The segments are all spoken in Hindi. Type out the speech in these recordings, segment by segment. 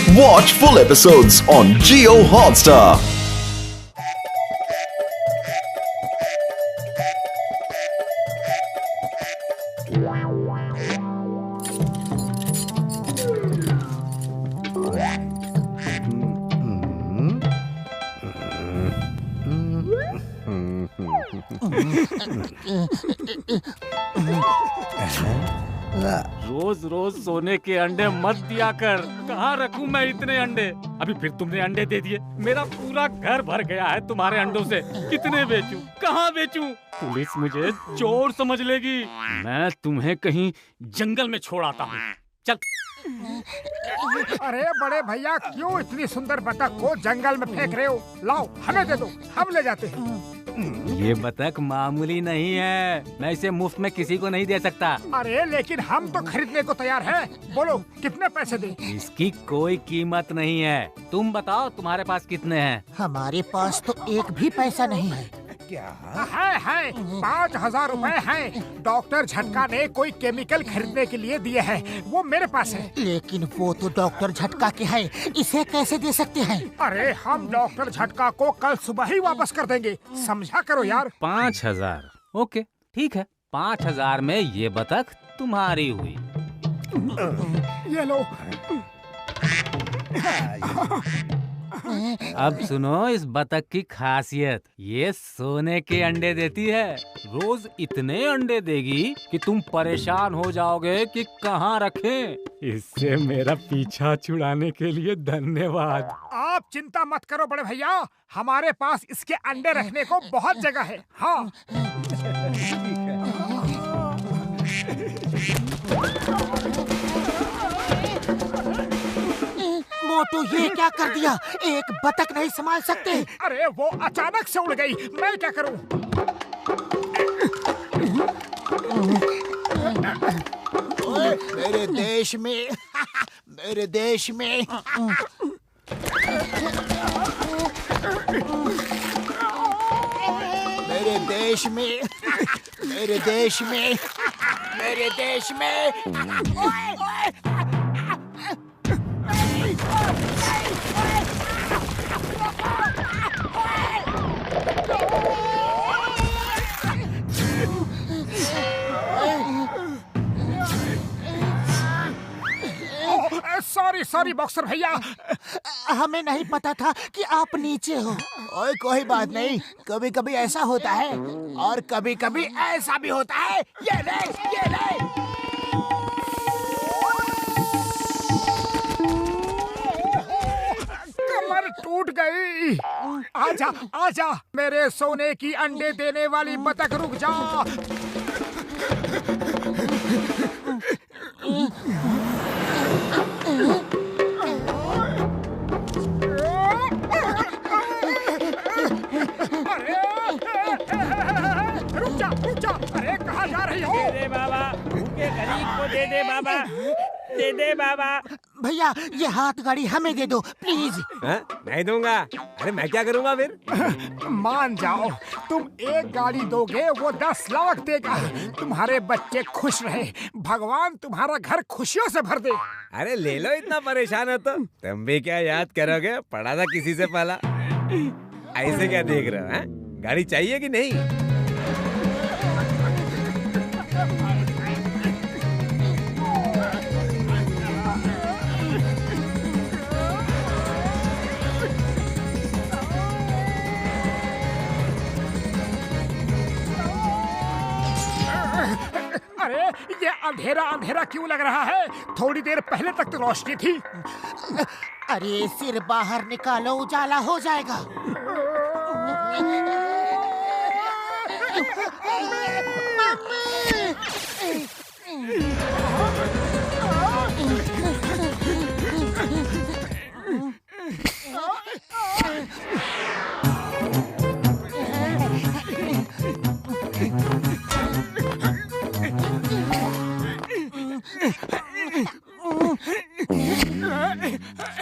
Watch full episodes on Jio Hotstar. रोज रोज सोने के अंडे मत दिया कर। कहाँ रखूं मैं इतने अंडे? अभी फिर तुमने अंडे दे दिए। मेरा पूरा घर भर गया है तुम्हारे अंडों से। कितने बेचूं? कहाँ बेचूं? पुलिस मुझे चोर समझ लेगी। मैं तुम्हें कहीं जंगल में छोड़ आता हूँ। चल। अरे बड़े भैया, क्यों इतनी सुंदर बतख को जंगल में फेंक रहे हो? लाओ, हमें दे दो, हम ले जाते हैं। ये बतख मामूली नहीं है, मैं इसे मुफ्त में किसी को नहीं दे सकता। अरे लेकिन हम तो खरीदने को तैयार हैं। बोलो कितने पैसे दें? इसकी कोई कीमत नहीं है। तुम बताओ तुम्हारे पास कितने हैं? हमारे पास तो एक भी पैसा नहीं है। क्या है 5,000 रुपए हैं। डॉक्टर झटका ने कोई केमिकल खरीदने के लिए दिए हैं, वो मेरे पास है। लेकिन वो तो डॉक्टर झटका के है, इसे कैसे दे सकते हैं? अरे हम डॉक्टर झटका को कल सुबह ही वापस कर देंगे, समझा करो यार। 5,000? ओके ठीक है, 5,000 में ये बतख तुम्हारी हुई। ये लो। अब सुनो इस बतख की खासियत। ये सोने के अंडे देती है। रोज इतने अंडे देगी कि तुम परेशान हो जाओगे कि कहाँ रखें। इससे मेरा पीछा छुड़ाने के लिए धन्यवाद। आप चिंता मत करो बड़े भैया, हमारे पास इसके अंडे रखने को बहुत जगह है। हाँ। मोटू ये क्या कर दिया? एक बतख नहीं संभाल सकते? अरे वो अचानक से उड़ गई, मैं क्या करूं? मेरे देश में मेरे देश में मेरे देश में मेरे देश में मेरे देश में सॉरी बॉक्सर भैया, हमें नहीं पता था कि आप नीचे हो। ओए कोई बात नहीं, कभी कभी ऐसा होता है और कभी कभी ऐसा भी होता है। ये ले। कमर टूट गई। आजा मेरे सोने की अंडे देने वाली बतख, रुक जा। रुक जा। अरे कहाँ जा रही हो? दे दे बाबा, भूखे गरीब को दे दे बाबा, दे दे बाबा। भैया ये हाथ गाड़ी हमें दे दो प्लीज। नहीं दूंगा। अरे मैं क्या करूंगा फिर? मान जाओ, तुम एक गाड़ी दोगे वो 10 लाख देगा। तुम्हारे बच्चे खुश रहे, भगवान तुम्हारा घर खुशियों से भर दे। अरे ले लो, इतना परेशान हो तो। तुम भी क्या याद करोगे, पढ़ा था किसी से पहला। ऐसे क्या देख रहे हो? हैं? गाड़ी चाहिए कि नहीं? अरे ये अंधेरा क्यों लग रहा है? थोड़ी देर पहले तक तो रोशनी थी। अरे सिर बाहर निकालो, उजाला हो जाएगा।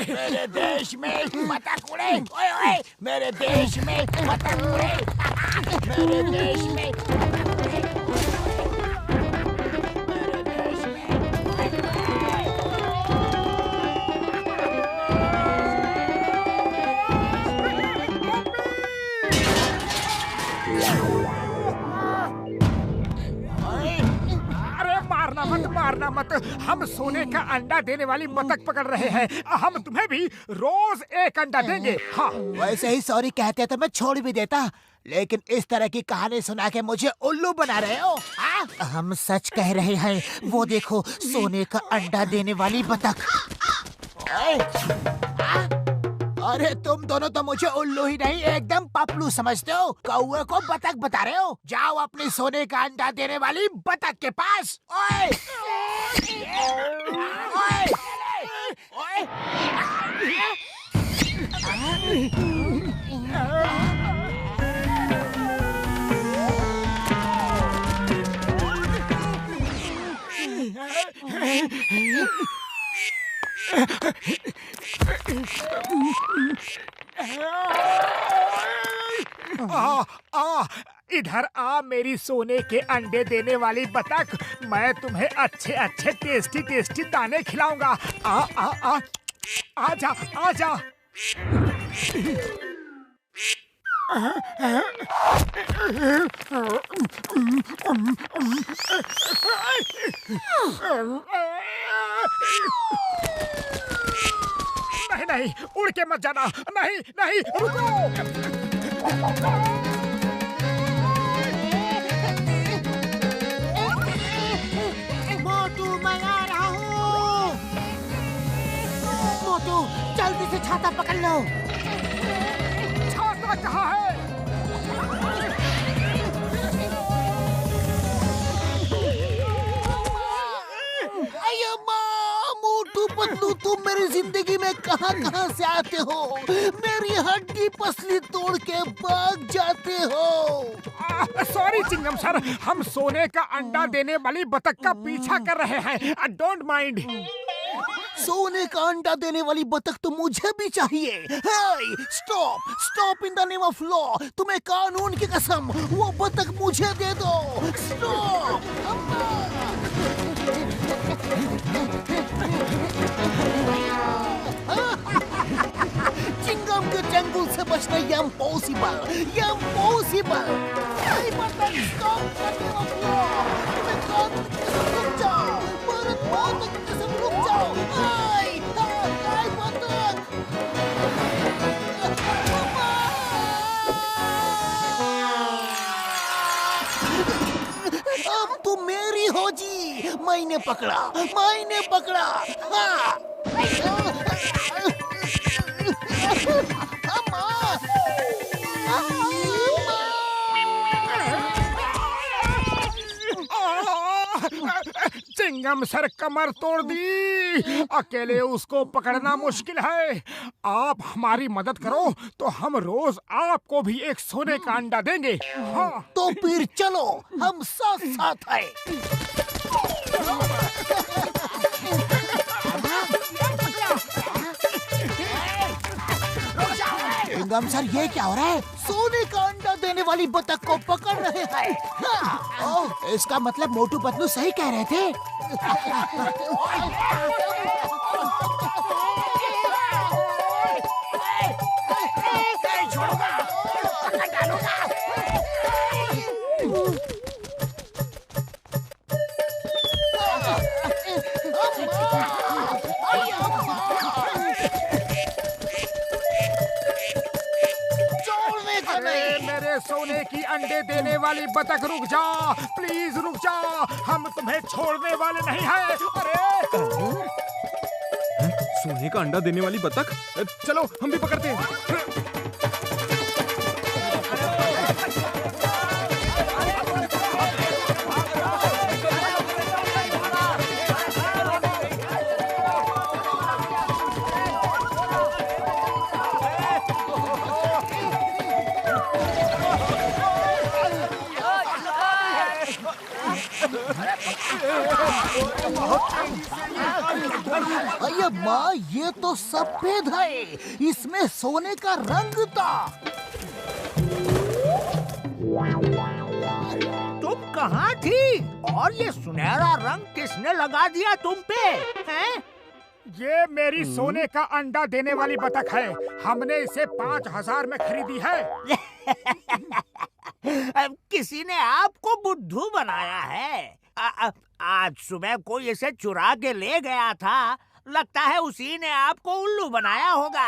मेरे देश में बतख उड़े, ओए मेरे देश में बतख उड़े, मेरे देश में मत। हम सोने का अंडा देने वाली बतख पकड़ रहे हैं। हम तुम्हें भी रोज एक अंडा देंगे। हाँ, वैसे ही सॉरी कहते तो मैं छोड़ भी देता, लेकिन इस तरह की कहानी सुना के मुझे उल्लू बना रहे हो। हम सच कह रहे हैं, वो देखो सोने का अंडा देने वाली बतख। अरे तुम दोनों तो मुझे उल्लू ही नहीं एकदम पपलू समझते हो। कौवे को बतख बता रहे हो। जाओ अपनी सोने का अंडा देने वाली बतख के पास। ओए! ओए! ओए! इधर आ मेरी सोने के अंडे देने वाली बतख। मैं तुम्हें अच्छे अच्छे टेस्टी टेस्टी दाने खिलाऊंगा। आ आ आ आजा आजा। नहीं नहीं, उड़ के मत जाना। नहीं नहीं, रुको। मोटू मैं आ रहा हूँ। मोटू जल्दी से छाता पकड़ लो। छाता कहाँ है? मोटू पतलू तुम मेरी जिंदगी में कहाँ कहाँ से आते हो? मेरी हड्डी पसली तोड़ के भाग जाते हो। सॉरी चिंगम सर, हम सोने का अंडा देने वाली बतख का पीछा कर रहे हैं। Don't mind. सोने का अंडा देने वाली बतख तो मुझे भी चाहिए। Hey, stop stop in the name of law. तुम्हें कानून की कसम, वो बतख मुझे दे दो। स्टॉप। चिंगम के जंगल से बचना इम्पॉसिबल, इम्पॉसिबल। बतख stop the name of law. तुम्हें कानून की कसम रुक जाओ। भारत माता की कसम रुक जाओ। आई बतख। अब तुम मेरी हो जी। मैंने पकड़ा, मैंने पकड़ा। हाँ। चिंगम सर कमर तोड़ दी। अकेले उसको पकड़ना मुश्किल है। आप हमारी मदद करो तो हम रोज आपको भी एक सोने का अंडा देंगे। हाँ। तो फिर चलो, हम साथ साथ हैं। चिंगम सर ये क्या हो रहा है? सोने का अंडा देने वाली बतख को पकड़ रहे हैं। हाँ। ओह, इसका मतलब मोटू पतलू सही कह रहे थे। सोने की अंडे देने वाली बतख रुक जा, प्लीज रुक जा। हम तुम्हें छोड़ने वाले नहीं हैं। अरे सोने का अंडा देने वाली बतख, चलो हम भी पकड़ते हैं। अरे माँ, ये तो सफेद है। इसमें सोने का रंग था। तुम कहाँ थी? और ये सुनहरा रंग किसने लगा दिया तुम पे? हैं? ये मेरी सोने का अंडा देने वाली बतख है। हमने इसे 5000 में खरीदी है। किसी ने आपको बुद्धू बनाया है। आज सुबह कोई इसे चुरा के ले गया था। लगता है उसी ने आपको उल्लू बनाया होगा।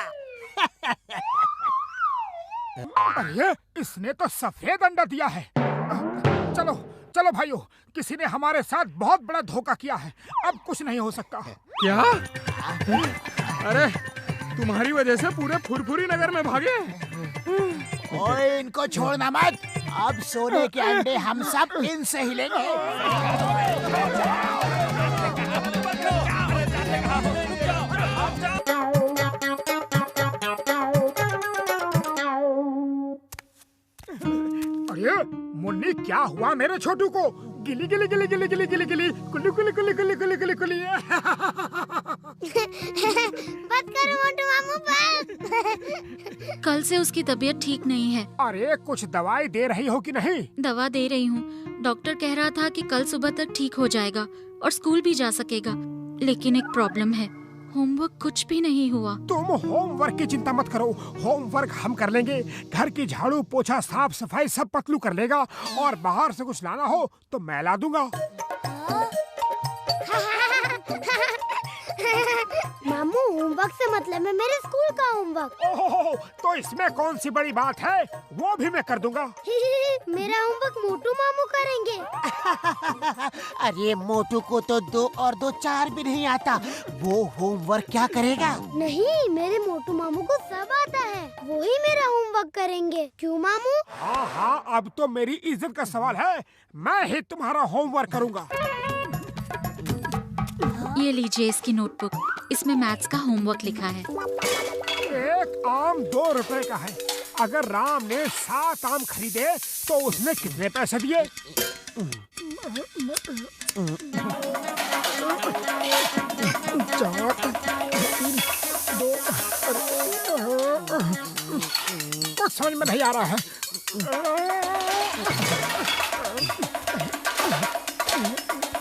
अरे इसने तो सफेद अंडा दिया है। चलो चलो भाइयों, किसी ने हमारे साथ बहुत बड़ा धोखा किया है। अब कुछ नहीं हो सकता। क्या? अरे तुम्हारी वजह से पूरे फुरफुरी नगर में भागे। ओए इनको छोड़ना मत। अब सोने के अंडे हम सब इनसे ही लेंगे। अरे मुन्नी, क्या हुआ मेरे छोटू को? गिली गिली गिली गिली गिली गिली गिली कुली कुली कुली कुली कुली कुली कुली। मत करो मोटू मामू बस। कल से उसकी तबीयत ठीक नहीं है। अरे कुछ दवाई दे रही हो कि नहीं? दवा दे रही हूँ। डॉक्टर कह रहा था कि कल सुबह तक ठीक हो जाएगा और स्कूल भी जा सकेगा। लेकिन एक प्रॉब्लम है, होमवर्क कुछ भी नहीं हुआ। तुम होमवर्क की चिंता मत करो, होमवर्क हम कर लेंगे। घर की झाड़ू पोछा साफ सफाई सब पतलू कर लेगा, और बाहर से कुछ लाना हो तो मैं ला दूंगा। मामू, होमवर्क से मतलब है मेरे स्कूल का होमवर्क। ओहो, तो इसमें कौन सी बड़ी बात है, वो भी मैं कर दूंगा। मेरा होमवर्क मोटू मामू करेंगे। अरे मोटू को तो 2 और 2 4 भी नहीं आता। वो होमवर्क क्या करेगा? नहीं, मेरे मोटू मामू को सब आता है। वो ही मेरा होमवर्क करेंगे। क्यों मामू? हाँ हाँ, अब तो मेरी इज्जत का सवाल है। मैं ही तुम्हारा होमवर्क करूंगा। ये लीजिए इसकी नोटबुक, इसमें मैथ्स का होमवर्क लिखा है। एक आम 2 रुपए का है। अगर राम ने 7 आम खरीदे तो उसने कितने पैसे दिए? 4 3 2। कुछ समझ में नहीं आ रहा है।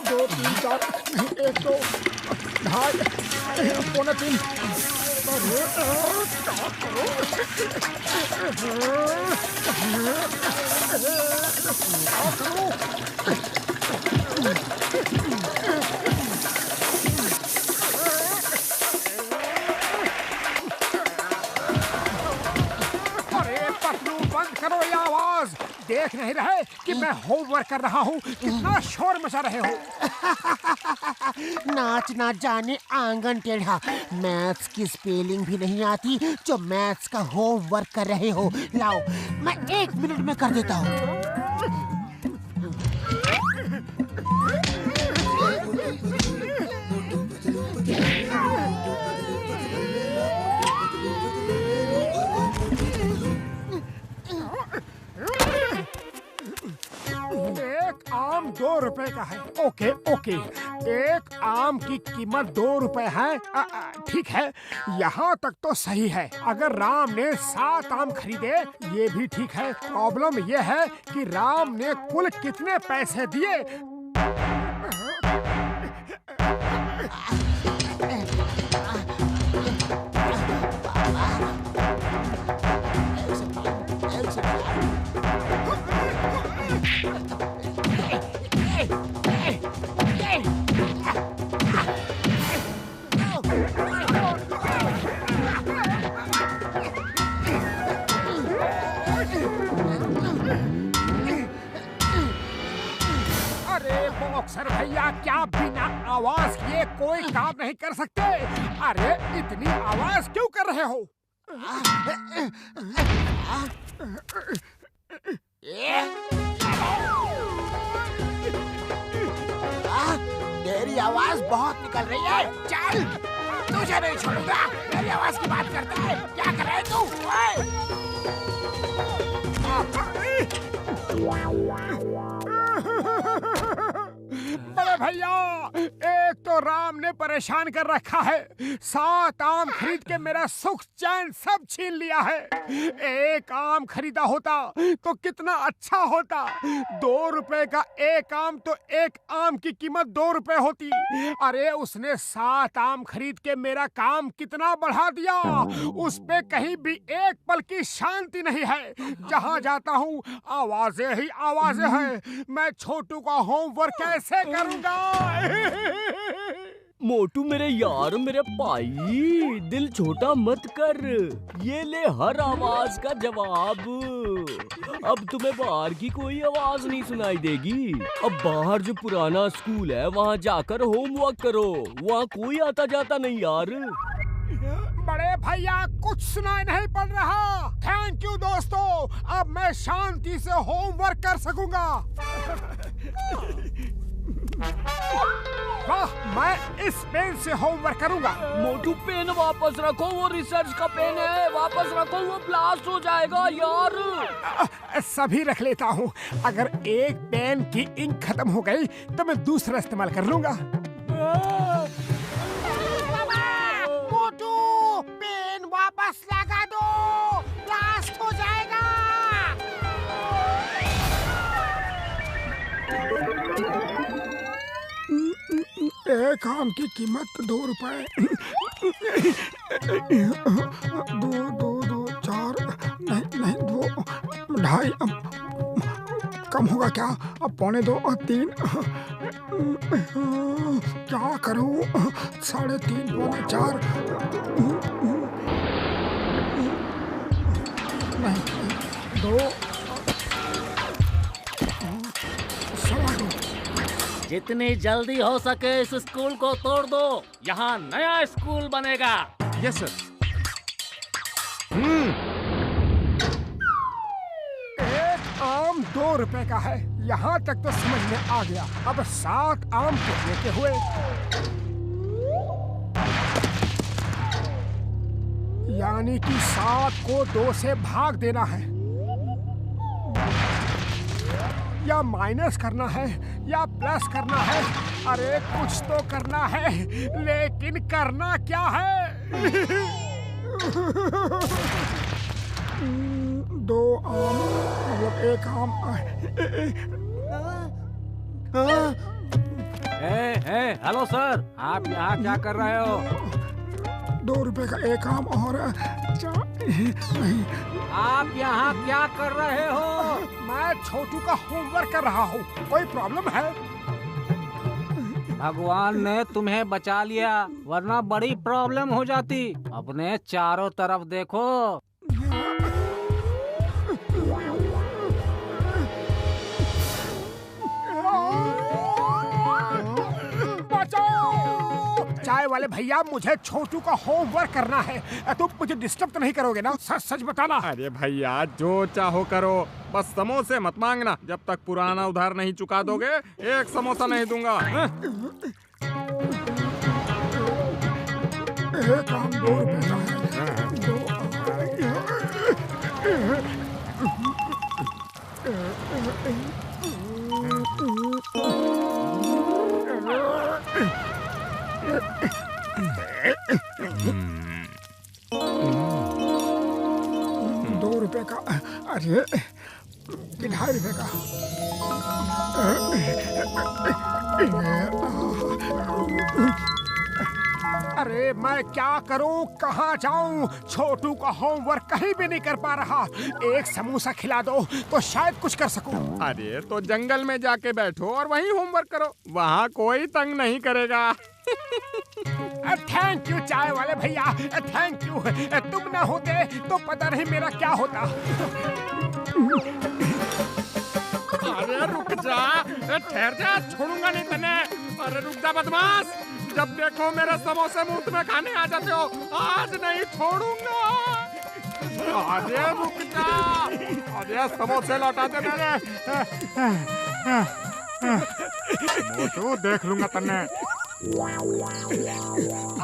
2 3 4 1 2 2.5 पौने 3। अरे पतलू, बंद करो ये आवाज। देख नहीं रहे कि मैं होमवर्क कर रहा हूँ? कितना शोर मचा रहे हो। नाच ना जाने आंगन टेढ़ा। मैथ्स की स्पेलिंग भी नहीं आती जो मैथ्स का होमवर्क कर रहे हो। लाओ, मैं 1 मिनट में कर देता हूँ। एक आम 2 रुपए का है। ओके ओके, एक आम की कीमत 2 रुपए है। ठीक है, यहाँ तक तो सही है। अगर राम ने 7 आम खरीदे, ये भी ठीक है। प्रॉब्लम ये है कि राम ने कुल कितने पैसे दिए। बॉक्सर भैया, क्या बिना आवाज किए कोई काम नहीं कर सकते? अरे इतनी आवाज क्यों कर रहे हो? तेरी आवाज बहुत निकल रही है। चल, तुझे नहीं छोड़ूंगा। मेरी आवाज की बात करता है, क्या कर रहे तू? बड़े बड़े भैया, एक तो राम ने परेशान कर रखा है, 7 आम खरीद के मेरा सुख चैन सब छीन लिया है। एक आम खरीदा होता तो कितना अच्छा होता। 2 रुपए का एक आम तो एक आम की कीमत 2 रुपए होती। अरे उसने 7 आम खरीद के मेरा काम कितना बढ़ा दिया। उस पे कहीं भी एक पल की शांति नहीं है। जहाँ जाता हूँ आवाजें ही आवाजें हैं। मैं छोटू का होमवर्क कैसे करूँगा? मोटू मेरे यार, मेरे भाई, दिल छोटा मत कर। ये ले हर आवाज का जवाब। अब तुम्हें बाहर की कोई आवाज नहीं सुनाई देगी। अब बाहर जो पुराना स्कूल है वहाँ जाकर होमवर्क करो। वहाँ कोई आता जाता नहीं यार। बड़े भैया कुछ सुनाई नहीं पड़ रहा। थैंक यू दोस्तों, अब मैं शांति से होमवर्क कर सकूंगा। वाह, मैं इस पेन से होमवर्क करूंगा। मोटू पेन वापस रखो, वो रिसर्च का पेन है। वापस रखो, वो ब्लास्ट हो जाएगा यार। सभी रख लेता हूँ। अगर एक पेन की इंक खत्म हो गई तो मैं दूसरा इस्तेमाल कर लूंगा। मोटू, पेन वापस लगा दो, ब्लास्ट हो जाएगा। एक आम की कीमत 2 रुपए। 2 4 नहीं 2 ढाई, कम होगा क्या? अब 2.25 और 3। क्या करूं? 3.5 पौने 4। नहीं 2 2.25। जितनी जल्दी हो सके इस स्कूल को तोड़ दो। यहाँ नया स्कूल बनेगा। Yes sir. एक आम 2 रुपए का है। यहाँ तक तो समझ में आ गया। अब 7 आम कितने के हुए? यानी कि 7 को 2 से भाग देना है, या माइनस करना है या प्लस करना है। अरे कुछ तो करना है, लेकिन करना क्या है? 2 आम मतलब 1 आम। हेलो सर, आप यहाँ क्या कर रहे हो? 2 रुपए का 1 आम और नहीं। आप यहाँ क्या कर रहे हो? मैं छोटू का होमवर्क कर रहा हूँ। कोई प्रॉब्लम है? भगवान ने तुम्हें बचा लिया, वरना बड़ी प्रॉब्लम हो जाती। अपने चारों तरफ देखो। चाय वाले भैया, मुझे छोटू का होमवर्क करना है। तुम मुझे डिस्टर्ब तो नहीं करोगे ना? सच सच बताना। अरे भैया जो चाहो करो, बस समोसे मत मांगना। जब तक पुराना उधार नहीं चुका दोगे 1 समोसा नहीं दूंगा। एक आम 2 रुपए का है। 2 रुपए का। अरे 2.5 रुपए का। अरे मैं क्या करूं, कहाँ जाऊं? छोटू का होमवर्क कहीं भी नहीं कर पा रहा। एक समोसा खिला दो तो शायद कुछ कर सकूं। अरे तो जंगल में जाके बैठो और वहीं होमवर्क करो, वहाँ कोई तंग नहीं करेगा। थैंक यू चाय वाले भैया, थैंक यू। तुम ना होते तो पता नहीं मेरा क्या होता। अरे रुक जा, ठहर जा, छोड़ूंगा नहीं तने। अरे रुक जा बदमाश, जब देखो मेरे समोसे मुफ्त में खाने आ जाते हो। आज नहीं छोड़ूंगा। अरे रुक जा, अरे समोसे लौटा दे मेरे। मोटू देख लूंगा तन्ने।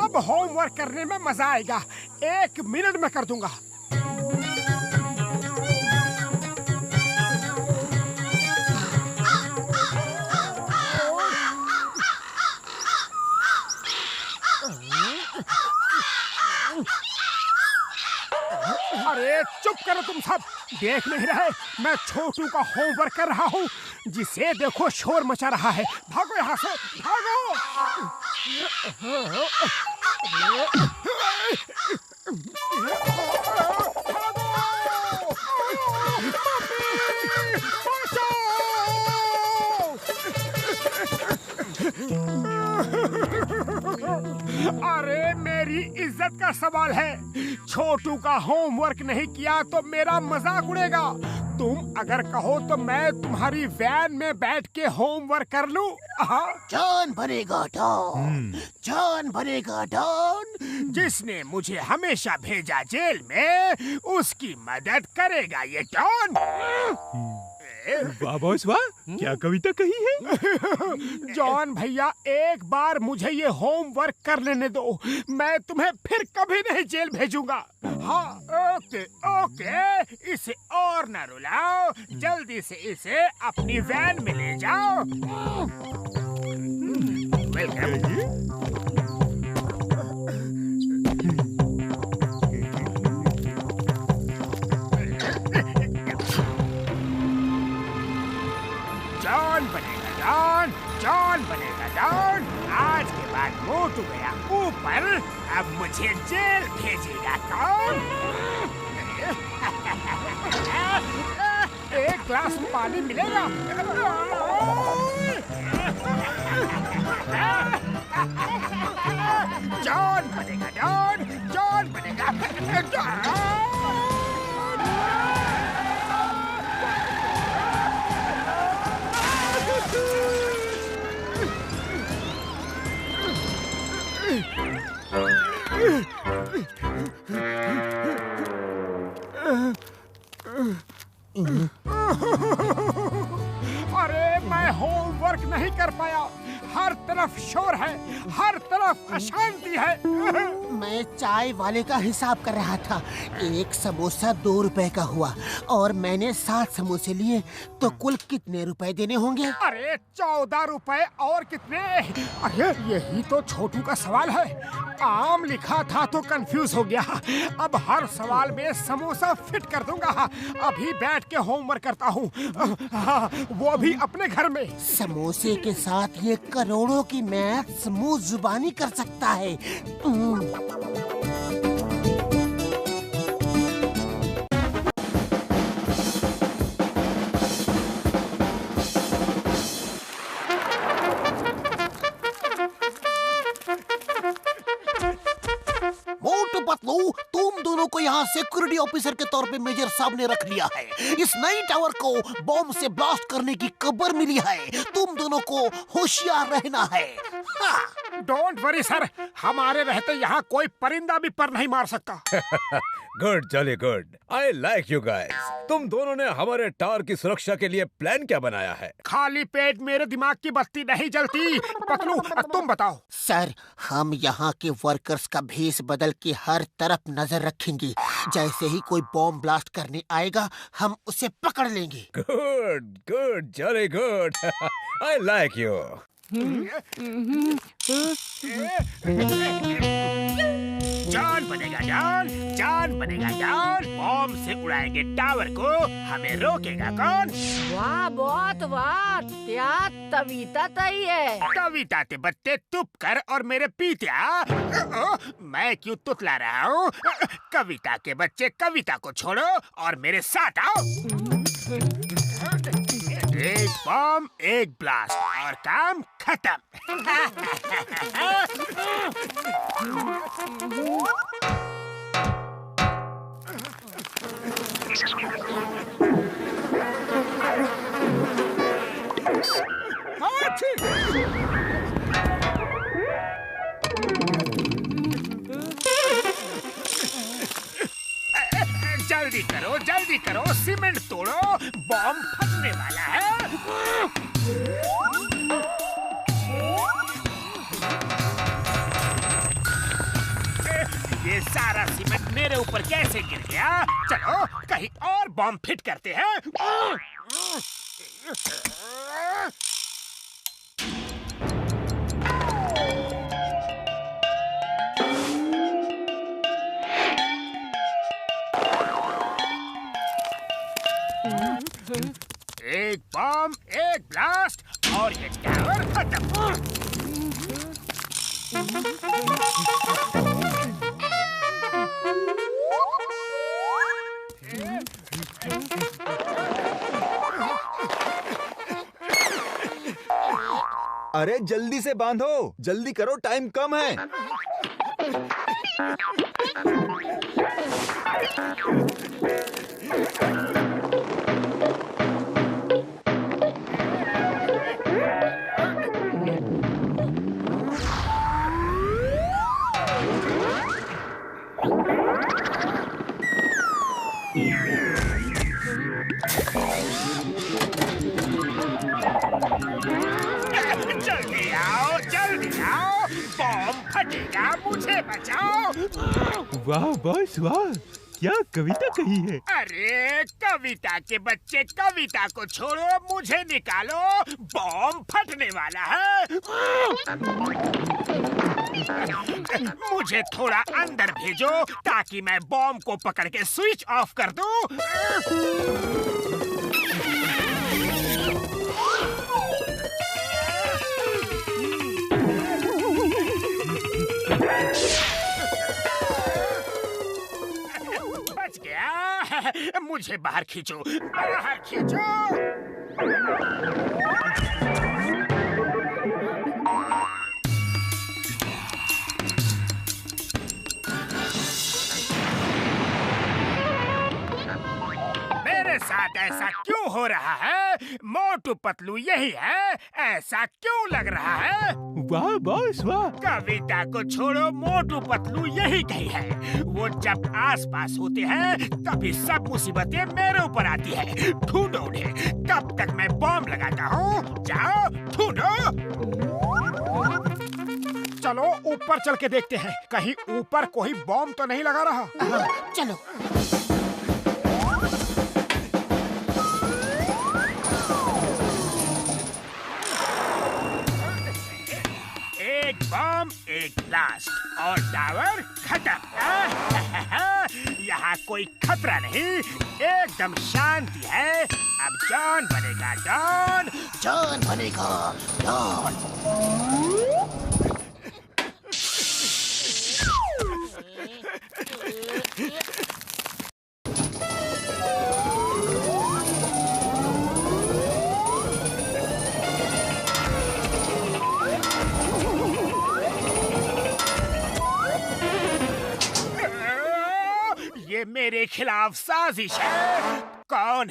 अब होमवर्क करने में मजा आएगा। 1 मिनट में कर दूंगा। अरे चुप करो तुम सब, देख नहीं रहे मैं छोटू का होमवर्क कर रहा हूँ। जिसे देखो शोर मचा रहा है। भागो यहाँ से, भागो। अरे मेरी इज्जत का सवाल है। छोटू का होमवर्क नहीं किया तो मेरा मजाक उड़ेगा। तुम अगर कहो तो मैं तुम्हारी वैन में बैठ के होमवर्क कर लूं। जान बनेगा डॉन, जान बनेगा डॉन। जिसने मुझे हमेशा भेजा जेल में, उसकी मदद करेगा ये डॉन। वाह बॉस वाह, क्या कविता कही है। जॉन भैया, एक बार मुझे ये होमवर्क कर लेने दो, मैं तुम्हें फिर कभी नहीं जेल भेजूंगा। हाँ, ओके ओके, इसे और न रुलाओ, जल्दी से इसे अपनी वैन में ले जाओ। जॉन बनेगा डॉन, जॉन बनेगा डॉन। आज के बाद मोटू गया ऊपर, अब मुझे जेल भेजेगा कौन? एक ग्लास पानी मिलेगा? जॉन बनेगा डॉन, जॉन बनेगा डॉन। अरे मैं होमवर्क नहीं कर पाया। हर तरफ शोर है, हर तरफ अशांति है। मैं चाय वाले का हिसाब कर रहा था। एक समोसा 2 रुपए का हुआ और मैंने 7 समोसे लिए, तो कुल कितने रुपए देने होंगे? अरे 14 रुपए और कितने? अरे यही तो छोटू का सवाल है। आम लिखा था तो कंफ्यूज हो गया। अब हर सवाल में समोसा फिट कर दूंगा। अभी बैठ के होमवर्क करता हूँ, वो भी अपने घर में। समोसे के साथ ये करोड़ों की मैथ्स मुंह जुबानी कर सकता है। मोटू पतलू, तुम दोनों को यहाँ सिक्योरिटी ऑफिसर के तौर पे मेजर साहब ने रख लिया है। इस नई टावर को बॉम्ब से ब्लास्ट करने की खबर मिली है। तुम दोनों को होशियार रहना है। डोंट वरी सर, हमारे रहते यहाँ कोई परिंदा भी पर नहीं मार सकता। Good, jolly good. I like you guys. तुम दोनों ने हमारे टावर की सुरक्षा के लिए प्लान क्या बनाया है? खाली पेट मेरे दिमाग की बत्ती नहीं जलती। पतलू, तुम बताओ। सर, हम यहाँ के वर्कर्स का भेष बदल के हर तरफ नजर रखेंगे। जैसे ही कोई बॉम्ब ब्लास्ट करने आएगा, हम उसे पकड़ लेंगे। Good good, jolly good. I like you. जान बनेगा जान, जान बनेगा जान। बॉम्ब से उड़ाएंगे टावर को, हमें रोकेगा कौन? वाह, बहुत वाह, क्या कविता तई है। कविता ते बत्ते तुप कर और मेरे पीतिया। मैं क्यों तुतला रहा हूँ? कविता के बच्चे कविता को छोड़ो और मेरे साथ आओ। एक बॉम्ब, एक ब्लास्ट और काम खत्म। जल्दी करो, सीमेंट तोड़ो, बॉम्ब फटने वाला है। ये सारा सीमेंट मेरे ऊपर कैसे गिर गया? चलो कहीं और बॉम्ब फिट करते हैं। एक बम, एक ब्लास्ट और ये टावर खत्म। अरे जल्दी से बांधो, जल्दी करो, टाइम कम है। जल्दी आओ, बम फटेगा, मुझे बचाओ। वाह बॉस वाह, क्या कविता कही है। अरे कविता के बच्चे, कविता को छोड़ो, मुझे निकालो, बम फटने वाला है। मुझे थोड़ा अंदर भेजो ताकि मैं बम को पकड़ के स्विच ऑफ कर दूं। बच गया। मुझे बाहर खींचो, बाहर खींचो। मेरे साथ ऐसा क्यों हो रहा है? मोटू पतलू यही है, ऐसा क्यों लग रहा है? वाह बॉस वाह। कविता को छोड़ो, मोटू पतलू यही कही है। वो जब आसपास होते हैं तभी सब मुसीबतें मेरे ऊपर आती है। ढूंढो उन्हें, तब तक मैं बॉम्ब लगाता हूँ। जाओ ढूंढो। चलो ऊपर चल के देखते हैं, कहीं ऊपर कोई बॉम्ब तो नहीं लगा रहा। चलो। एक बम, एक ब्लास्ट और टावर खत्म। यहाँ कोई खतरा नहीं, एकदम शांति है। अब जॉन बनेगा डॉन, जॉन बनेगा डॉन। ये मेरे खिलाफ साजिश है। कौन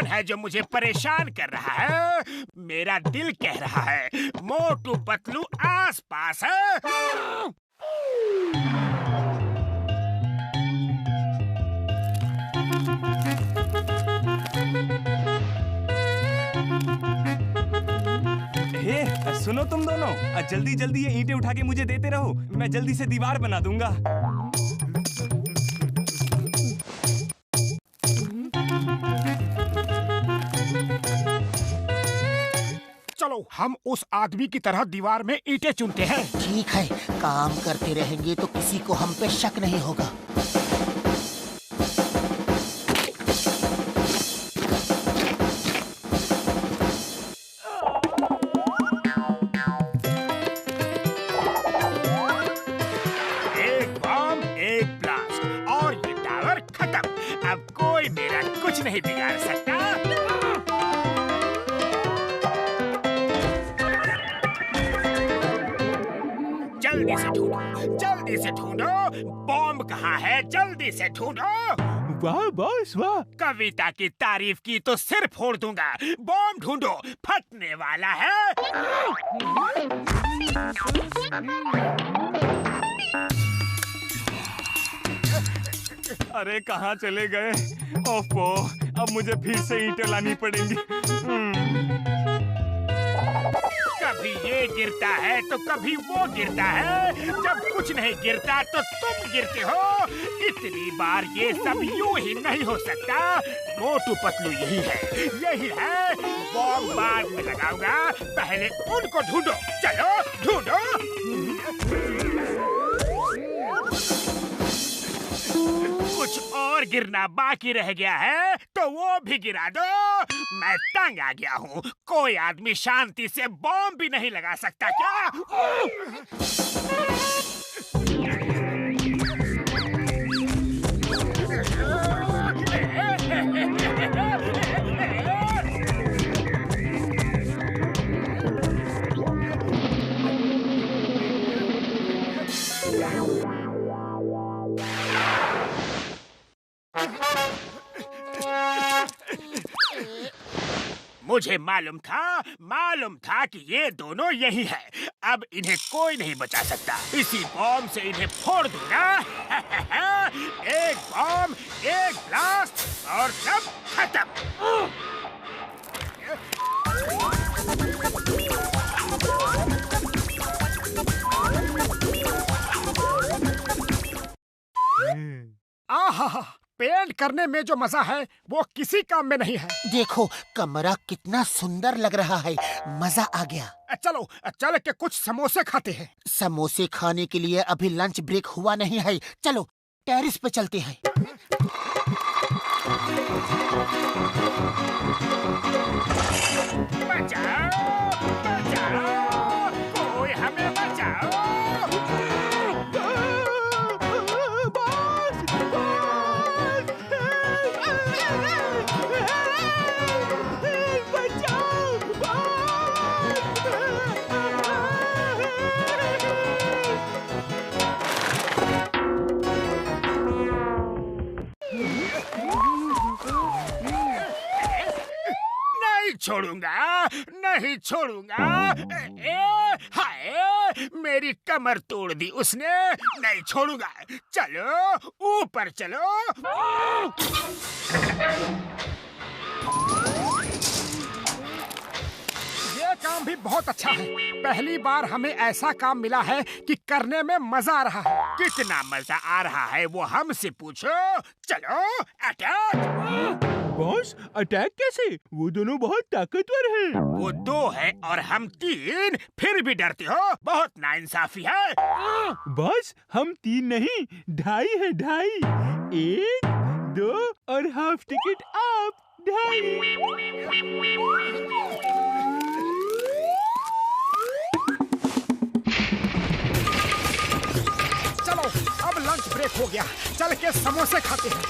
है जो मुझे परेशान कर रहा है? मेरा दिल कह रहा है मोटू पतलू आसपास है। सुनो तुम दोनों, जल्दी जल्दी ये ईंटें उठा के मुझे देते रहो, मैं जल्दी से दीवार बना दूंगा। चलो हम उस आदमी की तरह दीवार में ईंटें चुनते हैं। ठीक है, काम करते रहेंगे तो किसी को हम पे शक नहीं होगा। अब कोई मेरा कुछ नहीं बिगाड़ सकता। जल्दी से ढूंढो, जल्दी से ढूंढो, बॉम्ब कहाँ है? जल्दी से ढूंढो। वाह बॉस वाह। कविता की तारीफ की तो सिर फोड़ दूंगा। बॉम्ब ढूंढो, फटने वाला है। अरे कहाँ चले गए? ओफो, अब मुझे फिर से ईंटें लानी पड़ेंगी। कभी ये गिरता है तो कभी वो गिरता है। जब कुछ नहीं गिरता तो तुम गिरते हो। इतनी बार ये सब यूं ही नहीं हो सकता। मोटू पतलू यही है। बॉम्ब बाद में लगाऊंगा, पहले उनको ढूंढो। चलो ढूंढो। कुछ और और गिरना बाकी रह गया है तो वो भी गिरा दो। मैं तंग आ गया हूँ। कोई आदमी शांति से बॉम्ब भी नहीं लगा सकता क्या? मुझे मालूम था कि ये दोनों यही है। अब इन्हें कोई नहीं बचा सकता। इसी बॉम्ब से इन्हें फोड़ दूंगा। एक बॉम्ब, एक ब्लास्ट और सब खत्म। आहा, पेंट करने में जो मजा है वो किसी काम में नहीं है। देखो कमरा कितना सुंदर लग रहा है, मजा आ गया। चलो चल के कुछ समोसे खाते हैं। समोसे खाने के लिए अभी लंच ब्रेक हुआ नहीं है। चलो टेरेस पे चलते हैं। बचाओ, बचाओ, कोई हमें बचाओ। नहीं छोड़ूंगा। हाय, मेरी कमर तोड़ दी उसने। नहीं छोड़ूंगा। चलो ऊपर चलो। ये काम भी बहुत अच्छा है। पहली बार हमें ऐसा काम मिला है कि करने में मजा आ रहा है। कितना मजा आ रहा है वो हमसे पूछो। चलो अटैक। बॉस अटैक कैसे? वो दोनों बहुत ताकतवर हैं। वो दो है और हम तीन, फिर भी डरते हो? बहुत नाइंसाफी है। बॉस हम तीन नहीं, 2.5 है, 2.5। 1, 2 और हाफ टिकट आप। 2.5। चलो अब लंच ब्रेक हो गया। चल के समोसे खाते हैं।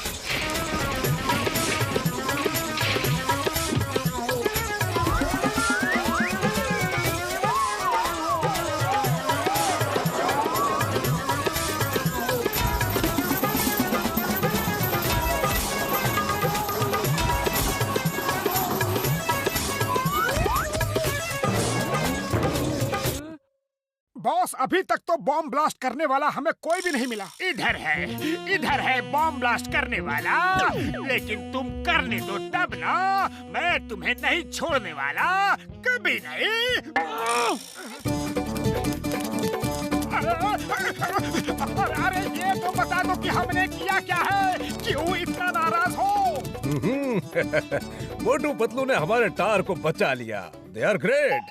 बॉस अभी तक तो बॉम्ब ब्लास्ट करने वाला हमें कोई भी नहीं मिला। इधर है बॉम्ब ब्लास्ट करने वाला। लेकिन तुम करने दो तब ना। मैं तुम्हें नहीं छोड़ने वाला, कभी नहीं। अरे ये तो बता दो कि हमने किया क्या है, क्यों इतना नाराज हो? मोटू पतलू ने हमारे टार को बचा लिया। They are great.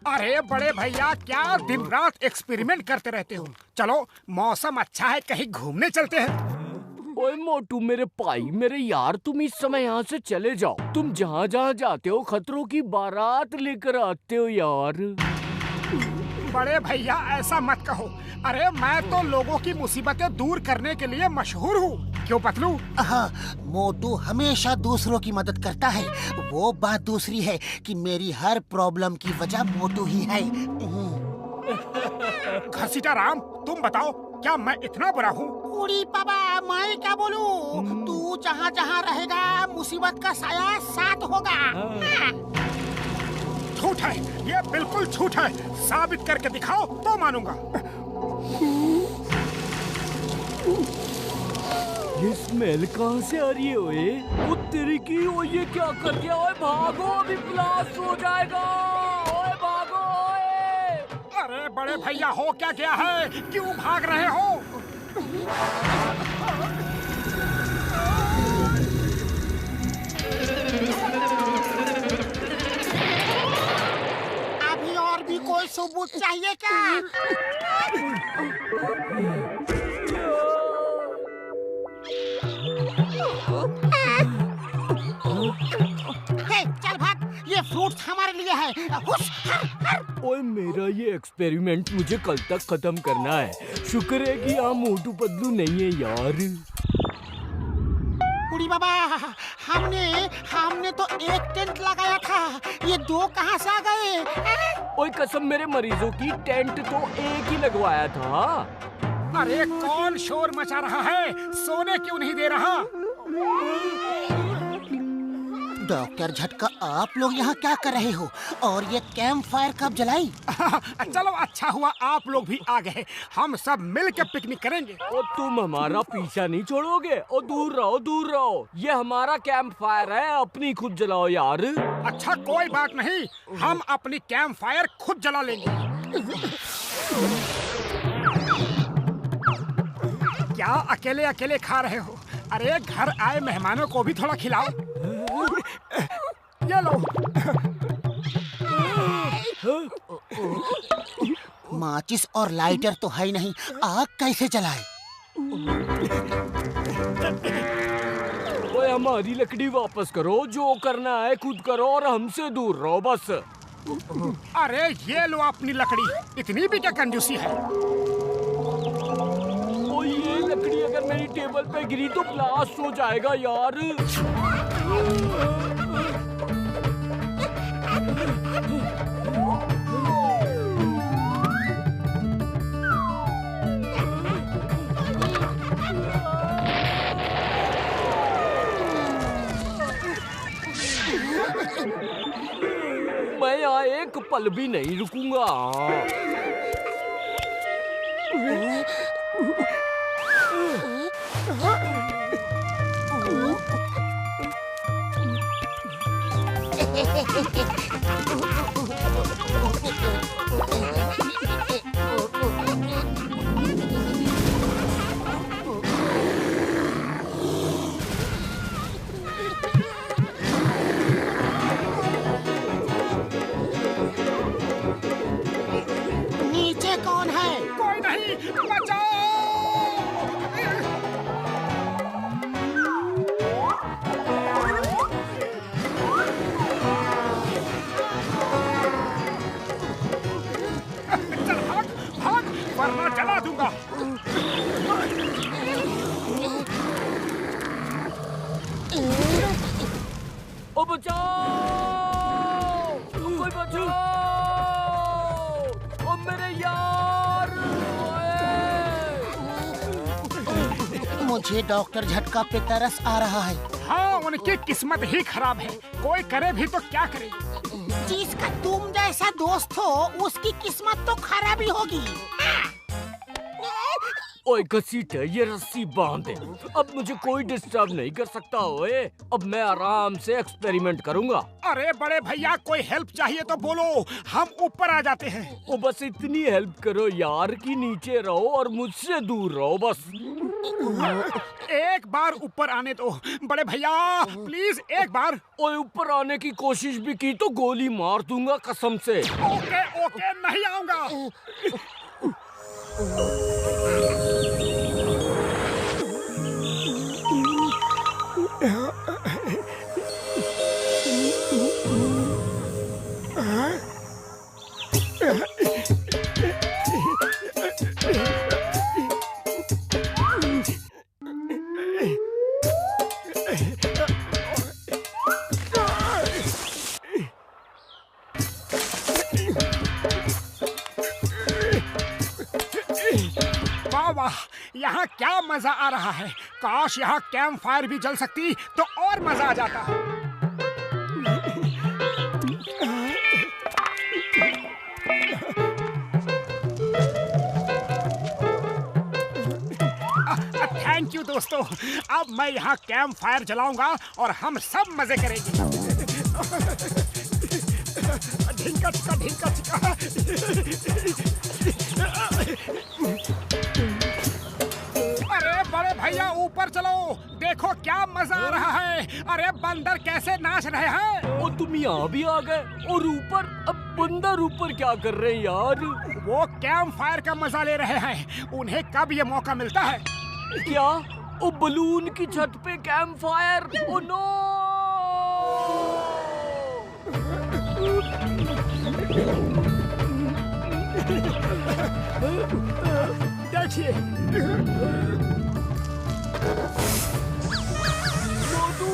अरे बड़े भैया, क्या दिन रात एक्सपेरिमेंट करते रहते हो? चलो मौसम अच्छा है, कहीं घूमने चलते हैं। ओए मोटू मेरे भाई, मेरे यार, तुम इस समय यहाँ से चले जाओ। तुम जहाँ जहाँ जाते हो खतरों की बारात लेकर आते हो यार। बड़े भैया ऐसा मत कहो। अरे मैं तो लोगों की मुसीबतें दूर करने के लिए मशहूर हूँ। क्यों पतलू? हाँ, मोटू हमेशा दूसरों की मदद करता है। वो बात दूसरी है कि मेरी हर प्रॉब्लम की वजह मोटू ही है। घसीटा राम, तुम बताओ क्या मैं इतना बुरा हूँ? उड़ी बाबा, मैं क्या बोलूं? तू जहाँ जहाँ रहेगा मुसीबत का साया साथ होगा। झूठ है, ये बिल्कुल झूठ है। साबित करके दिखाओ तो मानूंगा। ये स्मेल कहाँ से आ रही है ओए? तेरी की, ओ ये क्या कर दिया? ओए भागो, अभी ब्लास्ट हो जाएगा। ओए भागो ओए। अरे बड़े भैया, हो क्या गया है? क्यों भाग रहे हो? अभी और भी कोई सबूत चाहिए क्या? हे, चल भाग, ये फ्रूट्स हमारे लिए है। हुश, ओए मेरा ये एक्सपेरिमेंट मुझे कल तक खत्म करना है। शुक्र है कि यहाँ मोटू पतलू नहीं है यार। उड़ी बाबा, हमने तो एक टेंट लगाया था, ये दो कहाँ से आ गए? ओए कसम मेरे मरीजों की, टेंट तो एक ही लगवाया था। अरे कौन शोर मचा रहा है? सोने क्यों नहीं दे रहा? डॉक्टर झटका, आप लोग यहाँ क्या कर रहे हो? और ये कैंप फायर कब जलाई? चलो अच्छा हुआ आप लोग भी आ गए। हम सब मिल के पिकनिक करेंगे। और तुम हमारा पीछा नहीं छोड़ोगे? और दूर रहो, दूर रहो। ये हमारा कैंप फायर है, अपनी खुद जलाओ यार। अच्छा कोई बात नहीं, हम अपनी कैंप फायर खुद जला लेंगे। क्या अकेले अकेले खा रहे हो? अरे घर आए मेहमानों को भी थोड़ा खिलाओ। ये लो। माचिस और लाइटर तो है नहीं, आग कैसे जलाए? ओए हमारी लकड़ी वापस करो, जो करना है खुद करो और हमसे दूर रहो बस। अरे ये लो अपनी लकड़ी, इतनी भी क्या कंजूसी है? ओ ये लकड़ी अगर मेरी टेबल पे गिरी तो ब्लास्ट हो जाएगा यार। मैं यहाँ एक पल भी नहीं रुकूंगा। नीचे कौन है? कोई नहीं, बचाओ! चल भाग, भाग, वरना जला दूंगा। ओ बचाओ! कोई बचाओ! ओ मेरे यार! मुझे डॉक्टर झटका पे तरस आ रहा है। हाँ, उनकी किस्मत ही खराब है। कोई करे भी तो क्या करे? जिसका तुम जैसा दोस्त हो, उसकी किस्मत तो खराब ही होगी। ओए घसीटे, ये रस्सी बांध दे। अब मुझे कोई डिस्टर्ब नहीं कर सकता। ओए अब मैं आराम से एक्सपेरिमेंट करूंगा। अरे बड़े भैया, कोई हेल्प चाहिए तो बोलो, हम ऊपर आ जाते हैं। ओ बस इतनी हेल्प करो यार कि नीचे रहो और मुझसे दूर रहो बस। एक बार ऊपर आने दो बड़े भैया, प्लीज एक बार। ओए ऊपर आने की कोशिश भी की तो गोली मार दूंगा कसम से। ओके ओके, नहीं आऊंगा। वाह वाह, यहाँ क्या मजा आ रहा है। काश यहाँ कैंप फायर भी जल सकती तो और मजा आ जाता। थैंक यू दोस्तों, अब मैं यहाँ कैंप फायर जलाऊंगा और हम सब मजे करेंगे। ढिंका चिका ढिंका चिका। अरे बड़े भैया ऊपर चलो, देखो क्या मजा आ रहा है। अरे बंदर कैसे नाच रहे हैं। और तुम यहाँ भी आ गए और ऊपर? अब बंदर ऊपर क्या कर रहे हैं यार? वो कैंप फायर का मजा ले रहे हैं। उन्हें कब ये मौका मिलता है? क्या? ओ बलून की छत पे कैंप फायर? Oh no! देखिए मोटू,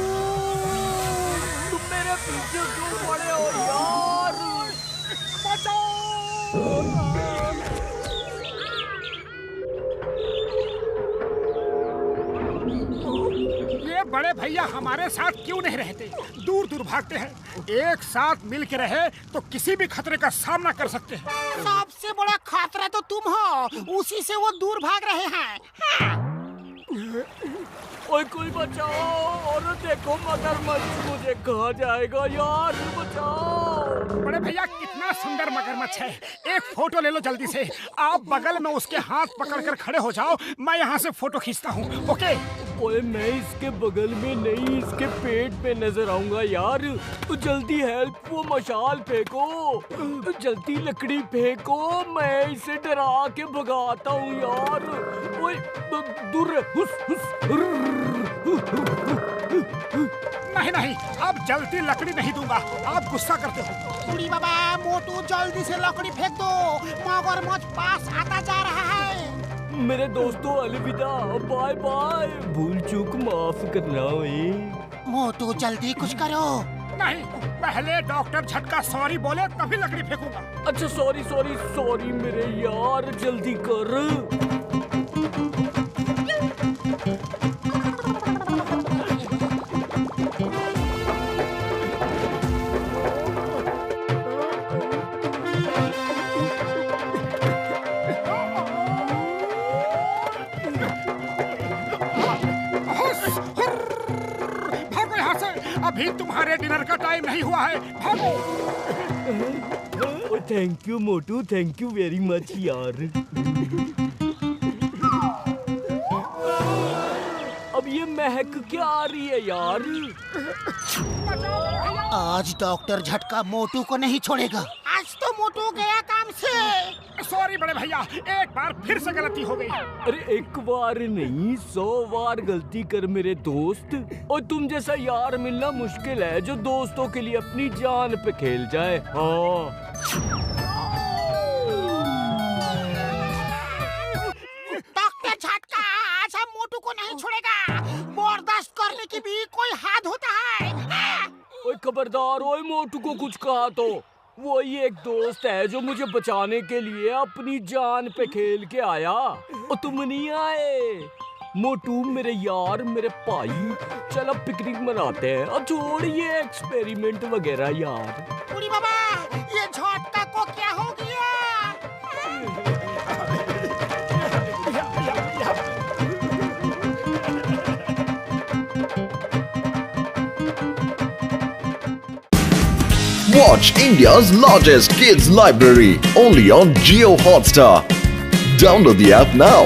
तुम मेरे पीछे क्यों पड़े हो यार? ये बड़े भैया हमारे साथ क्यों नहीं रहते? दूर दूर भागते हैं। एक साथ मिल के रहे तो किसी भी खतरे का सामना कर सकते हैं। सबसे बड़ा खतरा तो तुम हो, उसी से वो दूर भाग रहे हैं। ओए कोई बचाओ! और देखो मगरमच्छ मुझे खा जाएगा यार, बचाओ! बड़े भैया कितना सुंदर मगरमच्छ है। एक फोटो ले लो जल्दी से। आप बगल में उसके हाथ पकड़कर खड़े हो जाओ, मैं यहाँ से फोटो खींचता हूँ। ओके? ओए मैं इसके बगल में नहीं, इसके पेट पे नजर आऊंगा यार। तो जल्दी हेल्प, वो मशाल फेंको, जल्दी लकड़ी फेंको, मैं इसे डरा के भगाता हूँ यार। ओए दूर हुस हुस। नहीं नहीं, अब जल्दी लकड़ी नहीं दूंगा, आप गुस्सा करते हो। बुढ़ी बाबा, मोटू जल्दी से लकड़ी फेंक दो, मगरमच्छ पास आता जा रहा है। मेरे दोस्तों अलविदा, बाय बाय, भूल चूक माफ करना। मोटू जल्दी कुछ करो। नहीं, पहले डॉक्टर झटका सॉरी बोले तभी लकड़ी फेंकूंगा। अच्छा सॉरी सॉरी सॉरी मेरे यार, जल्दी कर। अभी तुम्हारे डिनर का टाइम नहीं हुआ है, भागो। Thank you Motu, thank you very much यार। अब ये महक क्या आ रही है यार? आज डॉक्टर झटका मोटू को नहीं छोड़ेगा। आज तो मोटू गया काम से। सॉरी बड़े भैया, एक बार फिर से गलती हो गई। अरे एक बार नहीं, 100 बार गलती कर मेरे दोस्त। और तुम जैसा यार मिलना मुश्किल है जो दोस्तों के लिए अपनी जान पे खेल जाए। हाँ डॉक्टर झटका आज हम मोटू को नहीं छोड़ेगा। बर्दाश्त करने की भी कोई हद होता है। ओए खबरदार, ओए मोटू को कुछ कहा तो वही एक दोस्त है जो मुझे बचाने के लिए अपनी जान पे खेल के आया और तुम नहीं आए। मोटू मेरे यार, मेरे भाई, चल अब पिकनिक मनाते हैं। अब छोड़िए एक्सपेरिमेंट वगैरह यार। बुढ़ी बाबा, ये झटका को क्या हो गया? Watch India's largest kids library only on Jio Hotstar. Download the app now.